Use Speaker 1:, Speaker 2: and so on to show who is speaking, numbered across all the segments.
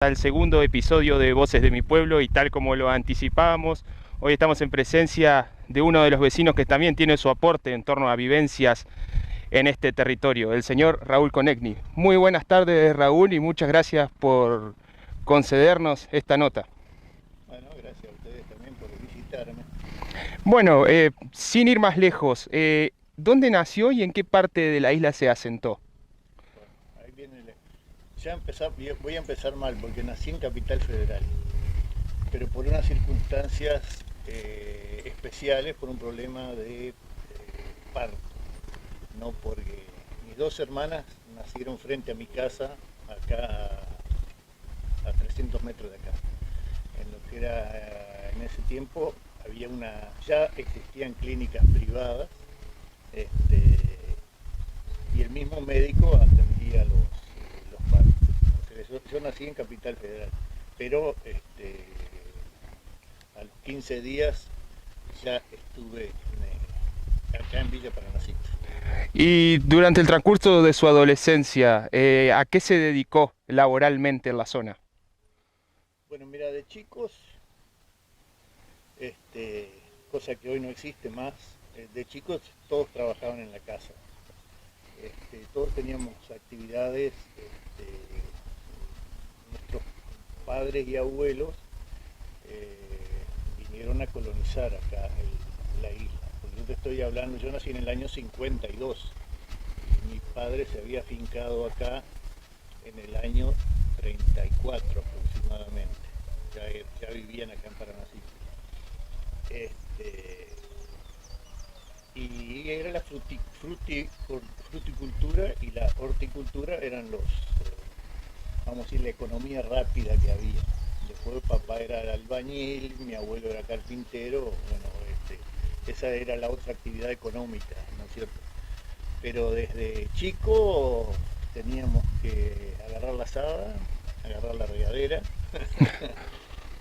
Speaker 1: Al segundo episodio de Voces de mi Pueblo, y tal como lo anticipábamos, hoy estamos en presencia de uno de los vecinos que también tiene su aporte en torno a vivencias en este territorio, el señor Raúl Conegni. Muy buenas tardes, Raúl, y muchas gracias por concedernos esta nota.
Speaker 2: Bueno, gracias a ustedes también por visitarme.
Speaker 1: Bueno, sin ir más lejos, ¿dónde nació y en qué parte de la isla se asentó?
Speaker 2: Bueno, ahí viene voy a empezar mal porque nací en Capital Federal, pero por unas circunstancias especiales, por un problema de parto, no porque mis dos hermanas nacieron frente a mi casa, acá a 300 metros de acá. En lo que era en ese tiempo ya existían clínicas privadas, este, y el mismo médico atendía los partos. O sea, yo nací en Capital Federal, pero a los 15 días ya estuve acá en Villa Paranacito.
Speaker 1: Y durante el transcurso de su adolescencia, ¿a qué se dedicó laboralmente en la zona?
Speaker 2: Bueno, mira, de chicos, este, cosa que hoy no existe más, de chicos todos trabajaban en la casa. Todos teníamos actividades, nuestros padres y abuelos eh, vinieron a colonizar acá la isla. Porque yo te estoy hablando, yo nací en el año 52 y mi padre se había afincado acá en el año 34 aproximadamente. Ya vivían acá en Paranacito. Este, y era la fruticultura y la horticultura eran vamos a decir, la economía rápida que había. Después papá era albañil, mi abuelo era carpintero, bueno, esa era la otra actividad económica, ¿no es cierto? Pero desde chico teníamos que agarrar la azada, agarrar la regadera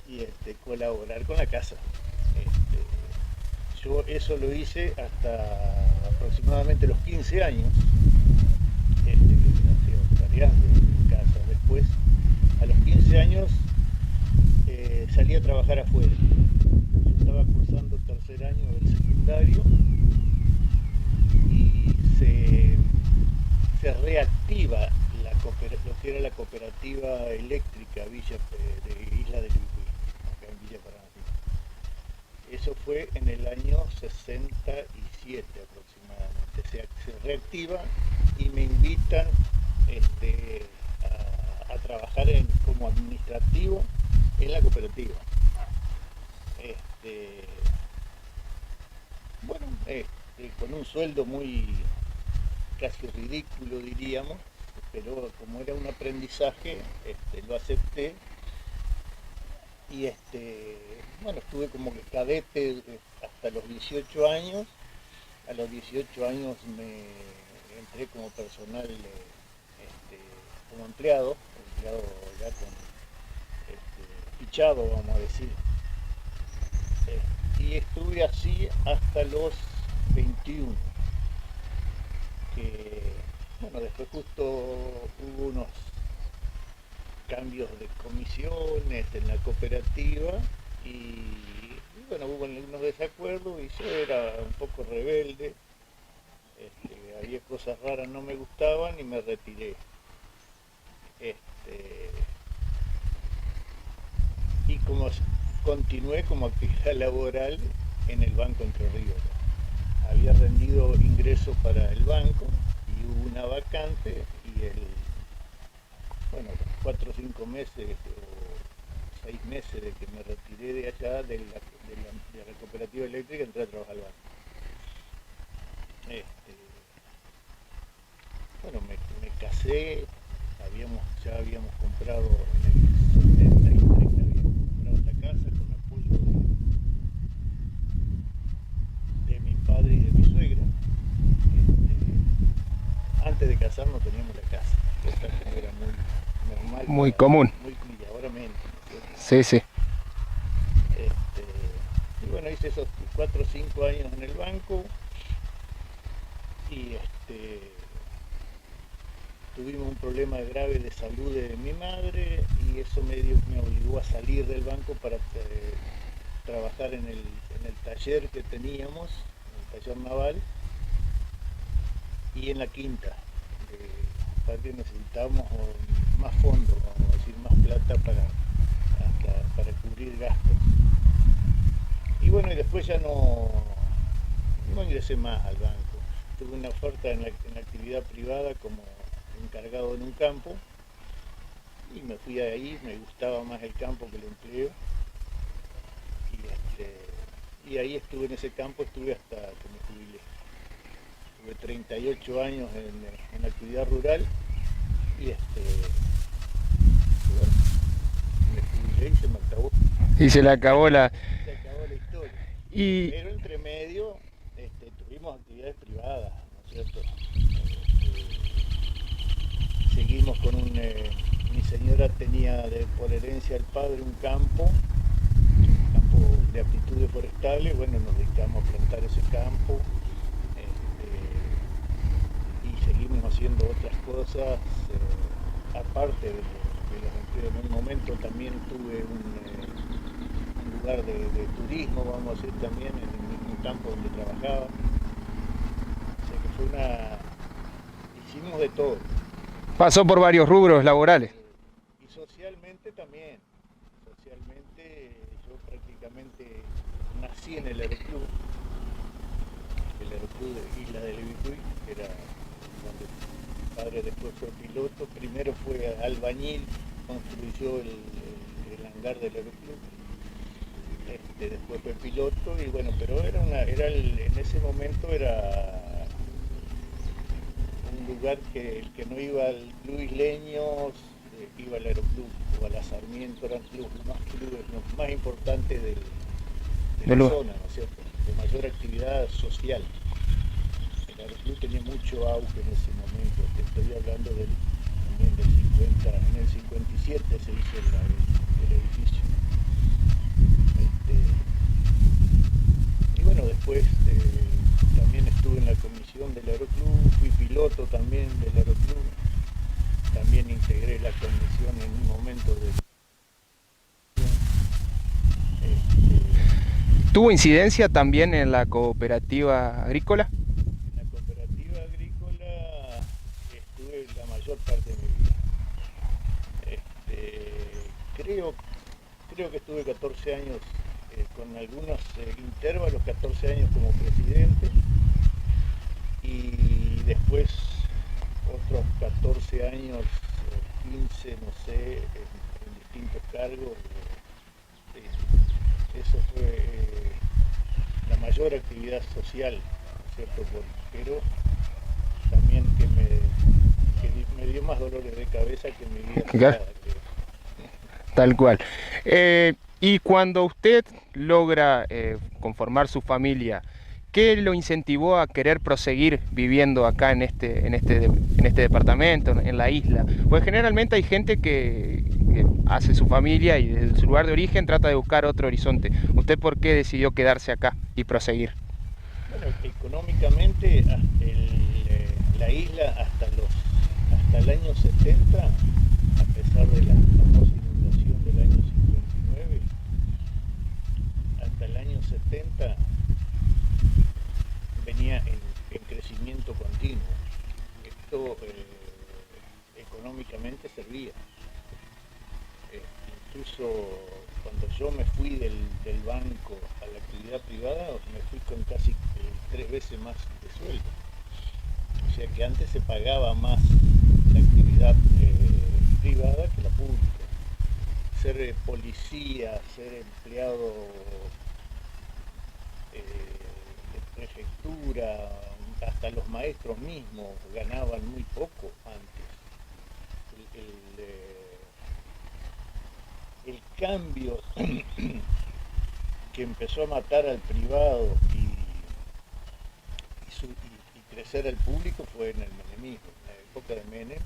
Speaker 2: y colaborar con la casa. Yo eso lo hice hasta aproximadamente los 15 años, tareas en casa. Después, a los 15 años, salí a trabajar afuera. Yo estaba cursando tercer año del secundario y se reactiva lo que era la cooperativa eléctrica de Isla del Uruguay, acá en Villa Paranacito. Eso fue en el año 67 aproximadamente. Se reactiva y me invitan a trabajar como administrativo en la cooperativa. Bueno, con un sueldo muy casi ridículo diríamos, pero como era un aprendizaje, lo acepté y bueno, estuve como que cadete hasta los 18 años. A los 18 años me entré como personal, como empleado ya con fichado, vamos a decir. Y estuve así hasta los 21, que bueno, después justo hubo unos cambios de comisiones en la cooperativa y bueno, hubo algunos desacuerdos y yo era un poco rebelde, había cosas raras, no me gustaban y me retiré. Este, y como continué como actividad laboral en el Banco Entre Ríos. Había rendido ingreso para el banco y hubo una vacante y bueno, 4 o 5 meses o 6 meses de que me retiré de allá de la cooperativa eléctrica, entré a trabajar al banco. Bueno, me casé, ya habíamos comprado en el 73, que habíamos comprado esta casa con apoyo de mi padre y de mi suegra. Antes de casarnos teníamos la casa, cosa que no era muy normal
Speaker 1: Muy común.
Speaker 2: y ahora menos, ¿no es cierto?
Speaker 1: Sí, sí.
Speaker 2: Y bueno, hice esos 4 o 5 años en el banco y tuvimos un problema grave de salud de mi madre y eso medio me obligó a salir del banco para trabajar en el taller que teníamos, el taller naval, y en la quinta. Aparte necesitábamos más fondos, vamos a decir, más plata para cubrir gastos. Y bueno, y después ya no ingresé más al banco. Tuve una oferta en la actividad privada como encargado en un campo y me fui ahí, me gustaba más el campo que el empleo. Y ahí estuve en ese campo, estuve hasta que me jubilé. Tuve 38 años en la actividad rural y bueno, me jubilé y se me acabó.
Speaker 1: Y se le acabó la...
Speaker 2: Se acabó la historia.
Speaker 1: Y
Speaker 2: Pero entre medio tuvimos actividades privadas, ¿no es cierto? Seguimos con mi señora tenía por herencia al padre un campo de aptitudes forestales, bueno, nos dedicamos a plantar ese campo y seguimos haciendo otras cosas, aparte de los empleos. En un momento también tuve un lugar de turismo, vamos a decir, también en el mismo campo donde trabajaba. O sea que hicimos de todo.
Speaker 1: pasó por varios rubros laborales.
Speaker 2: Y socialmente también. Socialmente yo prácticamente nací en el aeroclub de Isla de Levicuy, que era donde mi padre después fue piloto. Primero fue albañil, construyó el hangar del aeroclub. Después fue piloto y bueno, pero en ese momento era un lugar que el que no iba al club isleño iba al aeroclub o a la Sarmiento, eran clubes los más importantes de la zona, ¿no es cierto? De mayor actividad social. El aeroclub tenía mucho auge en ese momento, te estoy hablando también del 50, en el 57 se hizo el edificio. Y bueno, después también estuve en la comisión del aeroclub, fui piloto también del aeroclub, también integré la comisión en un momento de...
Speaker 1: ¿Tuvo incidencia también en la cooperativa agrícola?
Speaker 2: En la cooperativa agrícola estuve la mayor parte de mi vida. Creo que estuve 14 años con algunos intervalos, 14 años como presidente y después otros 14 años, 15, no sé, en distintos cargos. Eso fue la mayor actividad social, ¿cierto? Pero también que me dio más dolores de cabeza que mi vida privada, creo.
Speaker 1: Tal cual. Y cuando usted logra conformar su familia, ¿qué lo incentivó a querer proseguir viviendo acá en este departamento, en la isla? Pues generalmente hay gente que hace su familia y desde su lugar de origen trata de buscar otro horizonte. ¿Usted por qué decidió quedarse acá y proseguir?
Speaker 2: Bueno, económicamente la isla hasta el año 70, a pesar de la famosa inundación del año 59, hasta el año 70 venía en crecimiento continuo. Esto económicamente servía. Incluso cuando yo me fui del banco a la actividad privada, me fui con casi 3 veces más de sueldo. O sea que antes se pagaba más la actividad privada que la pública. Ser policía, ser empleado de prefectura, hasta los maestros mismos ganaban muy poco antes. El cambio que empezó a matar al privado y crecer al público fue en el menemismo, en la época de Menem,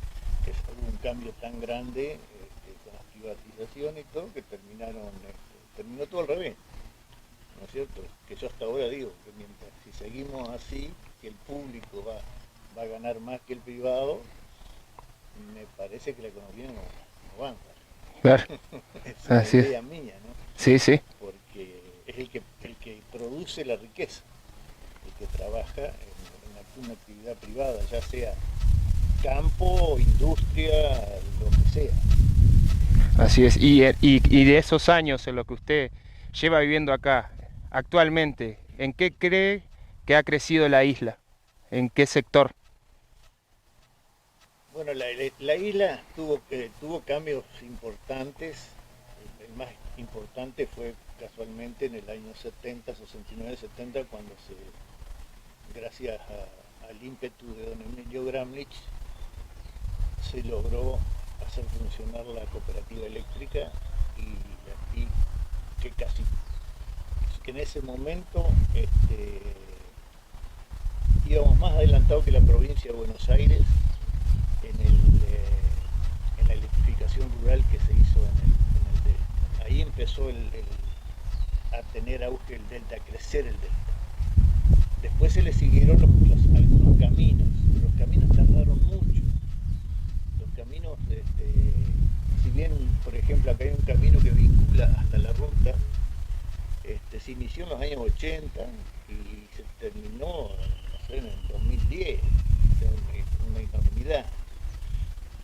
Speaker 2: que hubo un cambio tan grande con las privatizaciones y todo, que terminó todo al revés, ¿no es cierto? Que yo hasta ahora digo que si seguimos así, que el público va a ganar más que el privado, me parece que la economía no avanza.
Speaker 1: Claro,
Speaker 2: Es una
Speaker 1: así es.
Speaker 2: idea mía, ¿no?
Speaker 1: Sí, sí,
Speaker 2: Porque es el que produce la riqueza, el que trabaja en una actividad privada, ya sea campo, industria, lo que sea.
Speaker 1: así es. Y de esos años en los que usted lleva viviendo acá, actualmente, ¿en qué cree que ha crecido la isla? ¿En qué sector?
Speaker 2: Bueno, la isla tuvo cambios importantes. El más importante fue casualmente en el año 70, 69, 70, cuando gracias al ímpetu de don Emilio Gramlich, se logró hacer funcionar la cooperativa eléctrica y que en ese momento íbamos más adelantados que la provincia de Buenos Aires en la electrificación rural que se hizo en el delta. Ahí empezó a tener auge el delta, a crecer el delta. Después se le siguieron algunos caminos. Los caminos tardaron mucho. Los caminos, si bien, por ejemplo, acá hay un camino que vincula hasta la ruta, se inició en los años 80 y se terminó, no sé, en el 2010. O sea, una enormidad.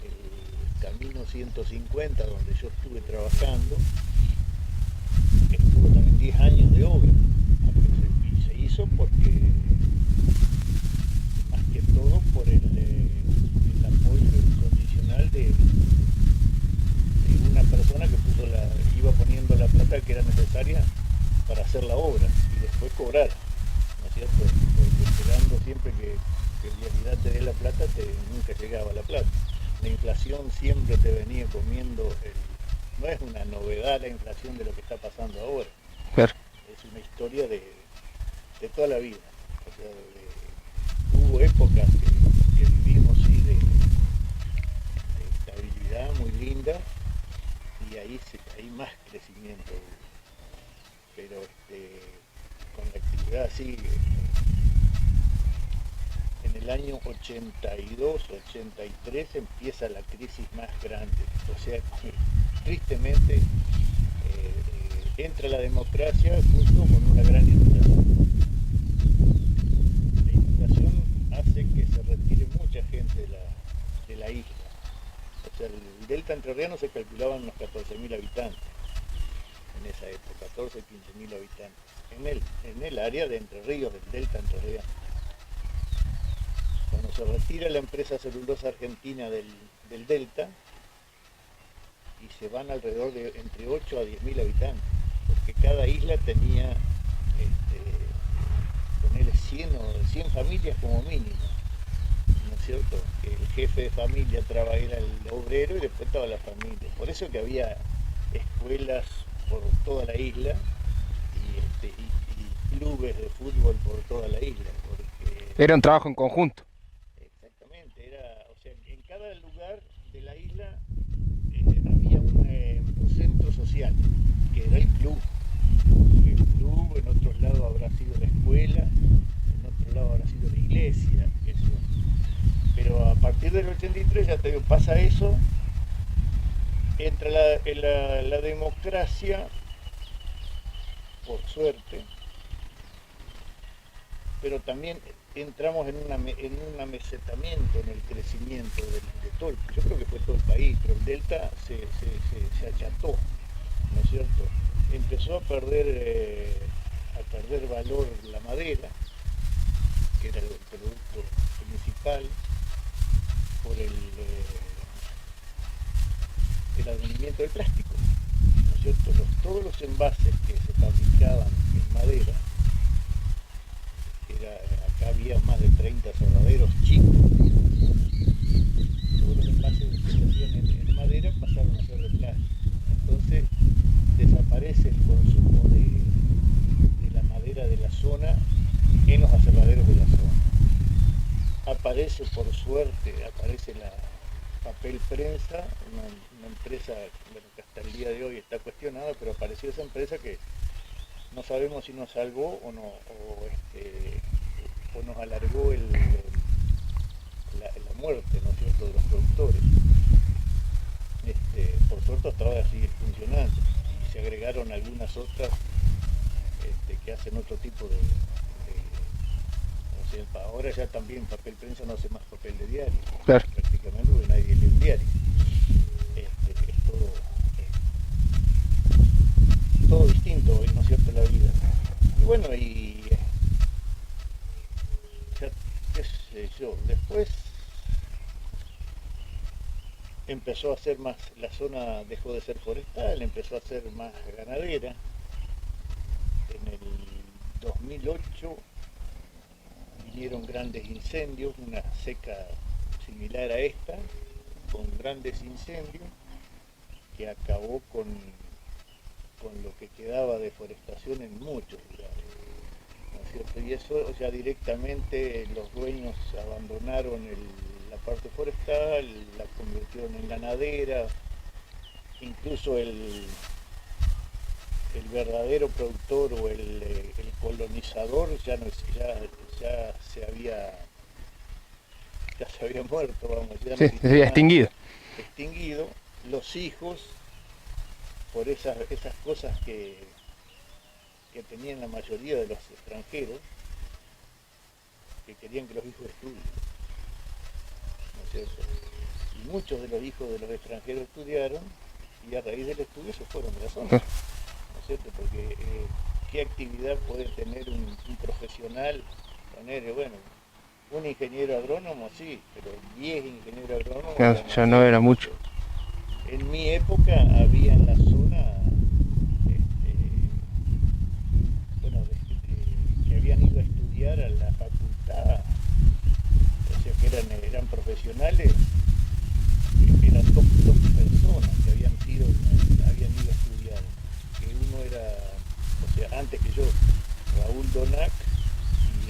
Speaker 2: El camino 150, donde yo estuve trabajando, estuvo también 10 años de obra. Y se hizo porque, más que todo, por el apoyo incondicional de una persona que iba poniendo la plata que era necesaria para hacer la obra y después cobrar, ¿no es cierto? Porque esperando siempre que el realidad te dé la plata, nunca llegaba la plata. La inflación siempre te venía comiendo, no es una novedad la inflación de lo que está pasando ahora,
Speaker 1: Claro.
Speaker 2: es una historia de toda la vida. O sea, hubo épocas que vivimos sí, de estabilidad muy linda y ahí hay más crecimiento, pero con la actividad así, en el año 82, 83 empieza la crisis más grande. O sea, tristemente entra la democracia junto con una gran inundación. La inundación hace que se retire mucha gente de la isla. O sea, el delta entrerriano se calculaban unos 14.000 habitantes en esa época, 14, 15.000 habitantes, en el área de Entre Ríos, del delta entrerriano. Cuando se retira la empresa celulosa argentina del delta, y se van alrededor de entre 8 a 10.000 habitantes, porque cada isla tenía, ponerle 100 familias como mínimo, ¿no es cierto? Que el jefe de familia era el obrero y después toda la familia. Por eso que había escuelas por toda la isla y clubes de fútbol por toda la isla, porque
Speaker 1: Era un trabajo en conjunto.
Speaker 2: exactamente, o sea, en cada lugar de la isla había un centro social, que era el club. El club, en otros lados habrá sido la escuela, en otro lado habrá sido la iglesia, eso. Pero a partir del 83, ya te digo, pasa eso, entra la democracia, por suerte, pero también entramos en un amesetamiento en el crecimiento de todo yo creo que fue todo el país, pero el delta se acható, ¿no es cierto? Empezó a perder valor la madera, que era el producto principal, por el advenimiento del plástico, ¿no es cierto? Todos los envases que se fabricaban en madera, acá había más de 30 cerraderos chicos, todos los envases que se hacían en madera pasaron a ser de plástico. Entonces desaparece el consumo de la madera de la zona en los aserraderos de la zona. Aparece, por suerte, la papel prensa, una empresa, bueno, que hasta el día de hoy está cuestionada, pero apareció esa empresa que no sabemos si nos salvó o no, o nos alargó la muerte, ¿no es cierto?, de los productores. Por suerte hasta ahora sigue funcionando y se agregaron algunas otras que hacen otro tipo de o sea, ahora ya también papel prensa no hace más papel de diario,
Speaker 1: Claro.
Speaker 2: prácticamente, porque nadie lee un diario. Es todo distinto hoy, ¿no es cierto?, la vida. Y bueno, ya, qué sé yo, después empezó a ser más, la zona dejó de ser forestal, empezó a ser más ganadera. En el 2008 vinieron grandes incendios, una seca similar a esta, con grandes incendios, que acabó con lo que quedaba de forestación en muchos lugares, ¿no es cierto? Y eso ya directamente los dueños abandonaron la parte forestal, la convirtieron en ganadera, incluso el verdadero productor o el colonizador ya se había muerto, vamos, ya no
Speaker 1: Sí, se
Speaker 2: existía
Speaker 1: había
Speaker 2: más, extinguido. Los hijos, por esas cosas que tenían la mayoría de los extranjeros, que querían que los hijos estudien, ¿no es cierto? Y muchos de los hijos de los extranjeros estudiaron y a raíz del estudio se fueron de la zona, ¿no es cierto? Porque ¿qué actividad puede tener un profesional? Bueno, un ingeniero agrónomo sí, pero 10 ingenieros agrónomos
Speaker 1: ya no era mucho.
Speaker 2: En mi época había en la zona que habían ido a estudiar a la facultad, o sea que eran profesionales, eran dos personas que habían ido a estudiar, que uno era, o sea, antes que yo, Raúl Donac y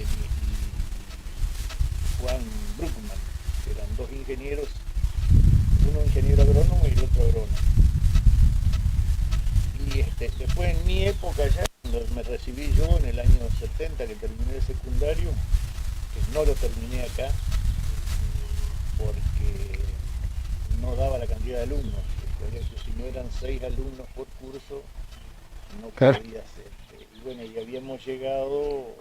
Speaker 2: Juan Bruckman, que eran dos ingenieros, uno ingeniero agrónomo y el otro agrónomo. Y después en mi época ya, cuando me recibí yo en el año 70, que terminé el secundario, que no lo terminé acá, porque no daba la cantidad de alumnos. Si no eran 6 alumnos por curso, no podía ser. Y bueno, y habíamos llegado,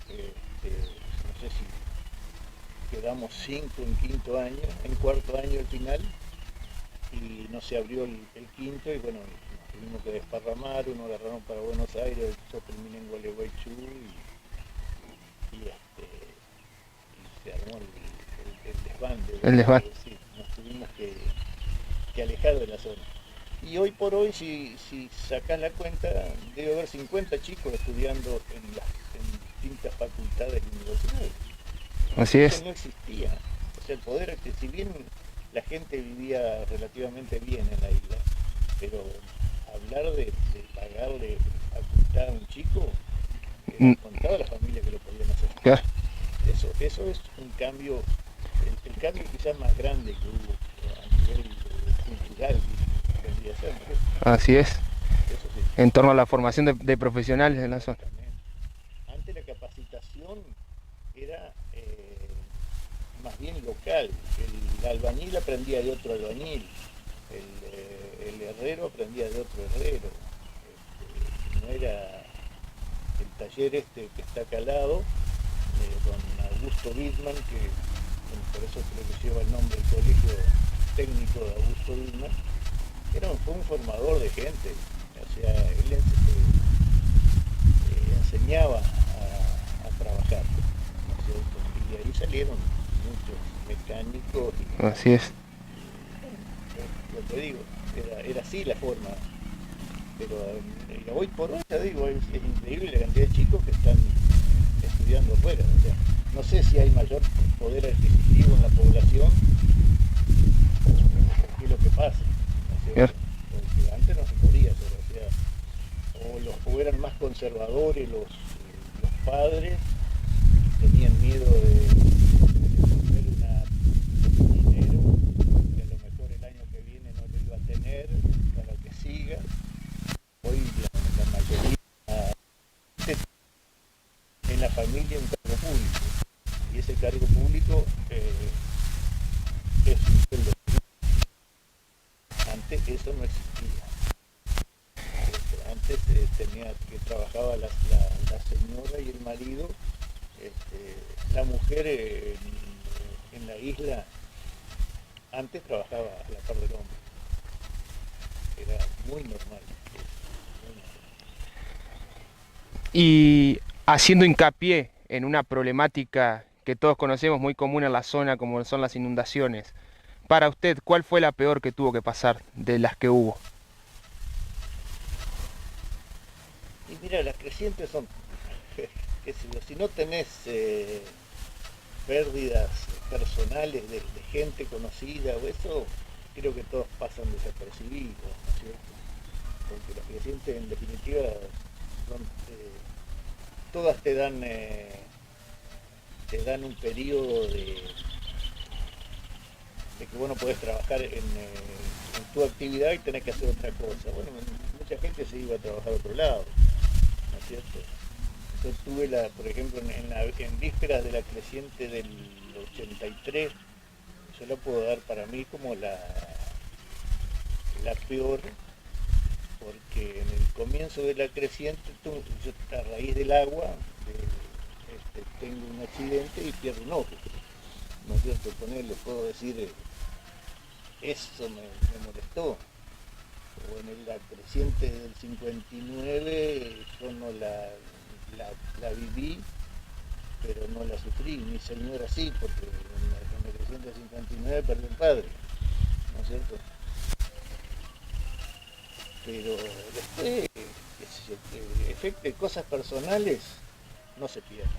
Speaker 2: no sé si quedamos 5 en quinto año, en cuarto año al final, y no se abrió el quinto, y bueno, nos tuvimos que desparramar, uno agarraron para Buenos Aires, yo terminé en Gualeguaychú, y se armó el desbande.
Speaker 1: El desbande.
Speaker 2: Sí, nos tuvimos que alejar de la zona. Y hoy por hoy, si sacás la cuenta, debe haber 50 chicos estudiando en distintas facultades y universidades.
Speaker 1: Así es.
Speaker 2: Eso no existía. O sea, el poder, si bien la gente vivía relativamente bien en la isla, pero hablar de pagarle facultad a un chico, contaba la familia que lo podían hacer.
Speaker 1: Claro.
Speaker 2: Eso es un cambio, el cambio quizás más grande que hubo a nivel cultural, vendría a ser, ¿no?
Speaker 1: Así es.
Speaker 2: Eso sí.
Speaker 1: En torno a la formación de profesionales en la zona.
Speaker 2: Antes la capacitación era más bien local. El albañil aprendía de otro albañil, el herrero aprendía de otro herrero. No era el taller que está calado, con Augusto Wittmann, que por eso creo que lleva el nombre del colegio técnico de Augusto Wittmann, fue un formador de gente. O sea, él enseñaba a trabajar, ¿no es cierto? Y de ahí salieron muchos mecánicos.
Speaker 1: Así es.
Speaker 2: Lo que digo, era así la forma. Pero hoy por hoy, ya digo, es increíble la cantidad de chicos que están estudiando afuera. O sea, no sé si hay mayor poder adquisitivo en la población o qué es lo que pasa, ¿no es cierto? Porque antes no se podía hacer, o sea, o eran más conservadores los padres, tenían miedo de tener un dinero que a lo mejor el año que viene no lo iba a tener para que siga. Hoy la mayoría en la familia un cargo público, y ese cargo público antes que trabajaba la señora y el marido, la mujer en la isla antes trabajaba a la par del hombre, era muy normal.
Speaker 1: Y haciendo hincapié en una problemática que todos conocemos muy común en la zona, como son las inundaciones, para usted, ¿cuál fue la peor que tuvo que pasar de las que hubo?
Speaker 2: Y mira, las crecientes son, qué sé yo, si no tenés pérdidas personales de gente conocida o eso, creo que todos pasan desapercibidos, ¿no es cierto? Porque las crecientes en definitiva son, todas te dan un periodo de que vos no podés trabajar en tu actividad y tenés que hacer otra cosa. Bueno, mucha gente se iba a trabajar a otro lado, ¿no es cierto? Yo tuve, por ejemplo, en vísperas de la creciente del 83, yo la puedo dar para mí como la peor, porque en el comienzo de la creciente, yo a raíz del agua, tengo un accidente y pierdo un ojo, ¿no es cierto? Con él les puedo decir, eso me molestó. O en la creciente del 59 yo no la viví, pero no la sufrí, mi señora sí, porque en la creciente del 59 perdí un padre, ¿no es cierto? Pero después, cosas personales no se pierden.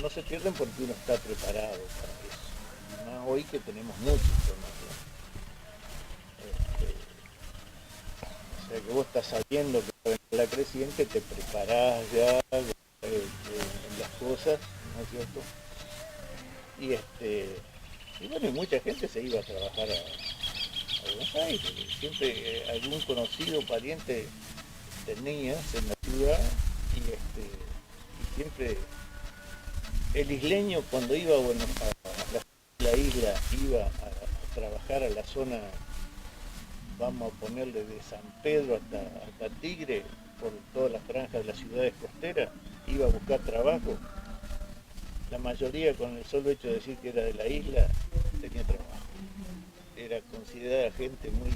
Speaker 2: No se pierden porque uno está preparado para eso. Y más hoy que tenemos mucha información. O sea que vos estás sabiendo que en la creciente te preparás ya en las cosas, ¿no es cierto? Y bueno, y mucha gente se iba a trabajar a Buenos Aires. Siempre algún conocido pariente tenías en la ciudad y siempre el isleño cuando iba a la isla iba a trabajar a la zona, vamos a ponerle de San Pedro hasta Tigre, por todas las franjas de las ciudades costeras, iba a buscar trabajo. La mayoría, con el solo hecho de decir que era de la isla, tenía trabajo. Era considerada gente muy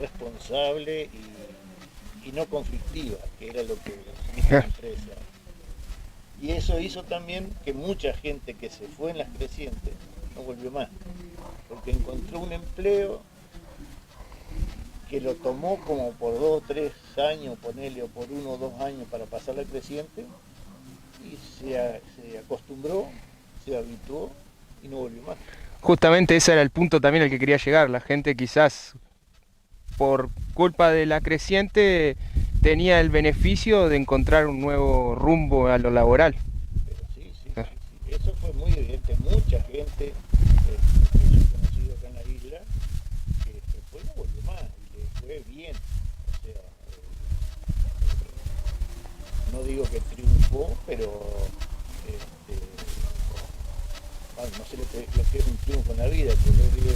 Speaker 2: responsable y no conflictiva, que era lo que la empresa. Y eso hizo también que mucha gente que se fue en las crecientes no volvió más, porque encontró un empleo que lo tomó como por 2 o 3 años, ponele, o por 1 o 2 años para pasar la creciente, y se acostumbró, se habituó y no volvió más.
Speaker 1: Justamente ese era el punto también al que quería llegar. La gente quizás por culpa de la creciente tenía el beneficio de encontrar un nuevo rumbo a lo laboral.
Speaker 2: Pero sí, eso fue muy evidente. Mucha gente que yo he conocido acá en la isla, que se fue y no volvió más, y le fue bien. O sea, no digo que triunfó, pero no sé lo que es un triunfo en la vida, pero yo digo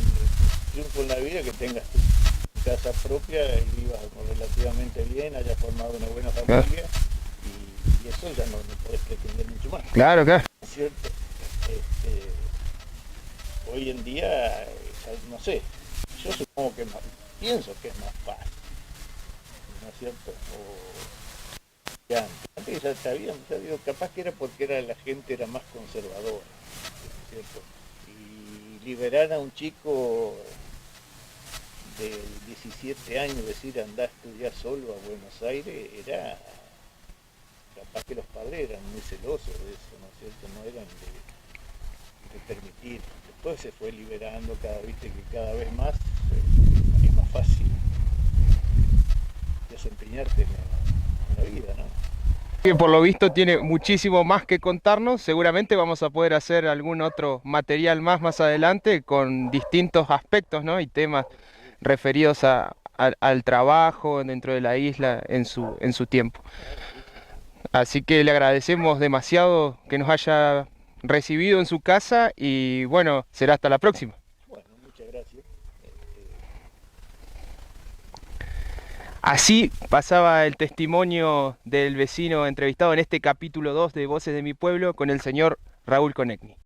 Speaker 2: triunfo en la vida que tengas tu casa propia y vivas relativamente bien, hayas formado una buena familia, y eso ya no podés pretender mucho más.
Speaker 1: Claro, claro.
Speaker 2: ¿Cierto? Hoy en día, no sé, yo supongo que pienso que es más fácil, ¿no es cierto? Antes ya sabían, capaz que era porque la gente era más conservadora, ¿cierto? Y liberar a un chico de 17 años, decir andá a estudiar solo a Buenos Aires, era capaz que los padres eran muy celosos de eso, ¿no es cierto? No eran de permitir. Después se fue liberando, viste que cada vez más es más fácil desempeñarte en la vida, ¿no?
Speaker 1: Que por lo visto tiene muchísimo más que contarnos. Seguramente vamos a poder hacer algún otro material más adelante con distintos aspectos, ¿no? Y temas referidos al trabajo dentro de la isla en su tiempo. Así que le agradecemos demasiado que nos haya recibido en su casa y bueno, será hasta la próxima.
Speaker 2: Bueno, muchas gracias.
Speaker 1: Así pasaba el testimonio del vecino entrevistado en este capítulo 2 de Voces de mi Pueblo con el señor Raúl Konechny.